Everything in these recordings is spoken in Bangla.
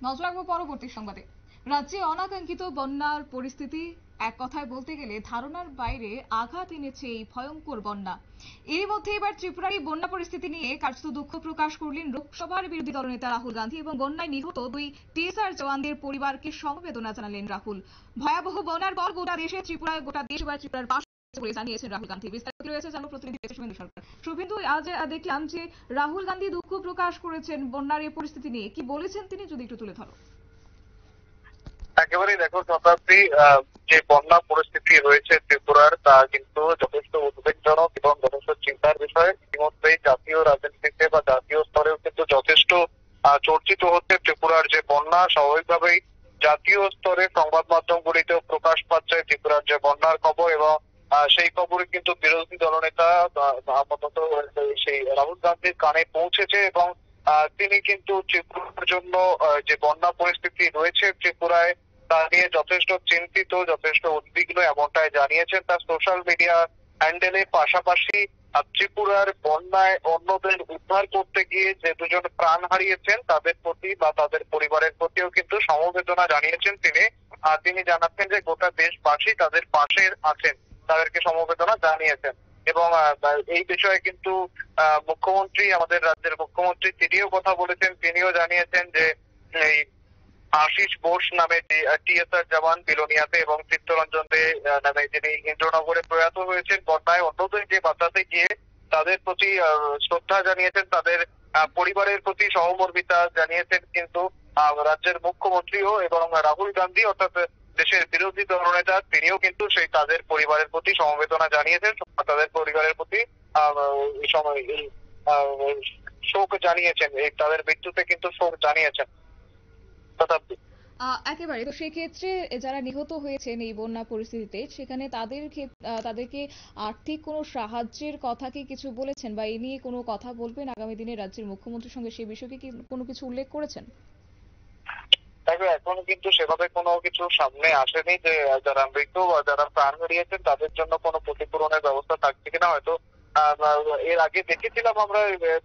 নজর রাখবো পরবর্তী সংবাদে। রাজ্যে অনাকাঙ্ক্ষিত বন্যার পরিস্থিতি এক কথায় বলতে গেলে ধারণার বাইরে আঘাত এনেছে এই ভয়ঙ্কর বন্যা। এরই মধ্যে এবার ত্রিপুরার এই বন্যা পরিস্থিতি নিয়ে কার্যত দুঃখ প্রকাশ করলেন লোকসভার বিরোধী দলনেতা রাহুল গান্ধী এবং বন্যায় নিহত দুই টিএসআর জওয়ানদের পরিবারকে সমবেদনা জানালেন রাহুল। ভয়াবহ বন্যার পর গোটা দেশ এবার ত্রিপুরার পাশে বলে জানিয়েছেন রাহুল গান্ধী। বিস্তারিত রয়েছে জানাবো প্রতিনিধি শুভেন্দু সরকার। শুভেন্দু, আজ দেখলাম যে রাহুল গান্ধী দুঃখ প্রকাশ করেছেন বন্যার এই পরিস্থিতি নিয়ে, কি বলেছেন তিনি যদি একটু তুলে ধরো। একেবারেই দেখো শতাব্দী, যে বন্যা পরিস্থিতি রয়েছে ত্রিপুরার তা কিন্তু যথেষ্ট উদ্বেগজনক এবং যথেষ্ট চিন্তার বিষয়। ইতিমধ্যেই জাতীয় রাজনীতিতে বা জাতীয় স্তরেও কিন্তু যথেষ্ট চর্চিত হচ্ছে ত্রিপুরার যে বন্যা। স্বাভাবিকভাবেই জাতীয় স্তরে সংবাদ মাধ্যমগুলিতেও প্রকাশ পাচ্ছে ত্রিপুরার যে বন্যার খবর, এবং সেই খবরে কিন্তু বিরোধী দলনেতা আপাতত সেই রাহুল গান্ধীর কানে পৌঁছেছে এবং তিনি কিন্তু ত্রিপুরার জন্য যে বন্যা পরিস্থিতি রয়েছে ত্রিপুরায় তা নিয়ে যথেষ্ট চিন্তিত, যথেষ্ট উদ্বিগ্ন এমনটাই জানিয়েছেন তার সোশ্যাল মিডিয়া হ্যান্ডেলে। পাশাপাশি ত্রিপুরার বন্যায় অন্যদের উদ্ধার করতে গিয়ে যে দুজন প্রাণ হারিয়েছেন তাদের প্রতি বা তাদের পরিবারের প্রতিও কিন্তু সমবেদনা জানিয়েছেন তিনি। তিনি জানাচ্ছেন যে গোটা দেশবাসী তাদের পাশে আছেন, তাদেরকে সমবেদনা জানিয়েছেন। এবং এই বিষয়ে কিন্তু মুখ্যমন্ত্রী, আমাদের রাজ্যের মুখ্যমন্ত্রী, তিনিও কথা বলেছেন। তিনিও জানিয়েছেন যে এই আশিস বোস নামে যে টিএসআর জওয়ান বিলোনিয়াতে এবং চিত্তরঞ্জন দে নামে যিনি ইন্দ্রনগরে প্রয়াত হয়েছেন বন্যায়, অন্যদের যে বাঁচাতে গিয়ে তাদের প্রতি শ্রদ্ধা জানিয়েছেন, তাদের পরিবারের প্রতি সহমর্মিতা জানিয়েছেন কিন্তু রাজ্যের মুখ্যমন্ত্রীও এবং রাহুল গান্ধী অর্থাৎ দেশের বিরোধী দলনেতা তিনিও কিন্তু সেই তাদের পরিবারের প্রতি সমবেদনা জানিয়েছেন, তাদের পরিবারের প্রতি শোক জানিয়েছেন, তাদের মৃত্যুতে কিন্তু শোক জানিয়েছেন। একেবারে। তো সেক্ষেত্রে যারা নিহত হয়েছেন এই বন্যা পরিস্থিতিতে, সেখানে তাদেরকে আর্থিক কোনো সাহায্যের কথা কি কিছু বলেছেন, বা এই নিয়ে কোনো কথা বলবেন আগামী দিনে রাজ্যের মুখ্যমন্ত্রীর সঙ্গে, সেই বিষয়ে কি কোনো কিছু উল্লেখ করেছেন? দেখো, এখন কিন্তু সেভাবে কোনো কিছু সামনে আসেনি যে যারা মৃত বা যারা প্রাণ হারিয়েছেন তাদের জন্য কোনো ক্ষতিপূরণের ব্যবস্থা থাকছে কিনা। হয়তো এর আগে দেখেছিলাম আমরা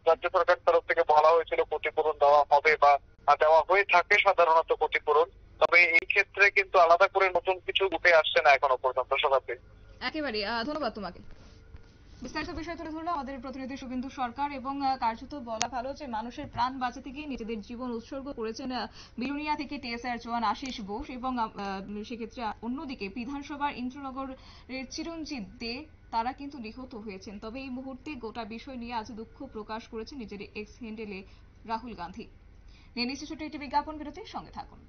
রাজ্য সরকার তরফ থেকে বলা হয়েছিল ক্ষতিপূরণ দেওয়া হবে বা দেওয়া হয়ে থাকে সাধারণত ক্ষতিপূরণ। তবে এই ক্ষেত্রে কিন্তু আলাদা করে নতুন কিছু উঠে আসছে না এখনো পর্যন্ত। শতাব্দী, একেবারে ধন্যবাদ তোমাকে। বিস্তারিত বিষয় তুলে ধরলো আমাদের প্রতিনিধি শুভেন্দু সরকার। এবং কার্যত বলা ভালো যে মানুষের প্রাণ বাঁচাতে গিয়ে নিজেদের জীবন উৎসর্গ করেছেন বিলোনিয়া থেকে টিএসআর জওয়ান আশিস বোস। এবং সেক্ষেত্রে অন্যদিকে বিধানসভার ইন্দ্রনগরের চিরঞ্জিত দে, তারা কিন্তু নিহত হয়েছেন। তবে এই মুহূর্তে গোটা বিষয় নিয়ে আজ দুঃখ প্রকাশ করেছেন নিজের এক্স হ্যান্ডেলে রাহুল গান্ধী। নিয়ে নিচ্ছে ছোট্ট একটি বিজ্ঞাপন বিরতির সঙ্গে থাকুন।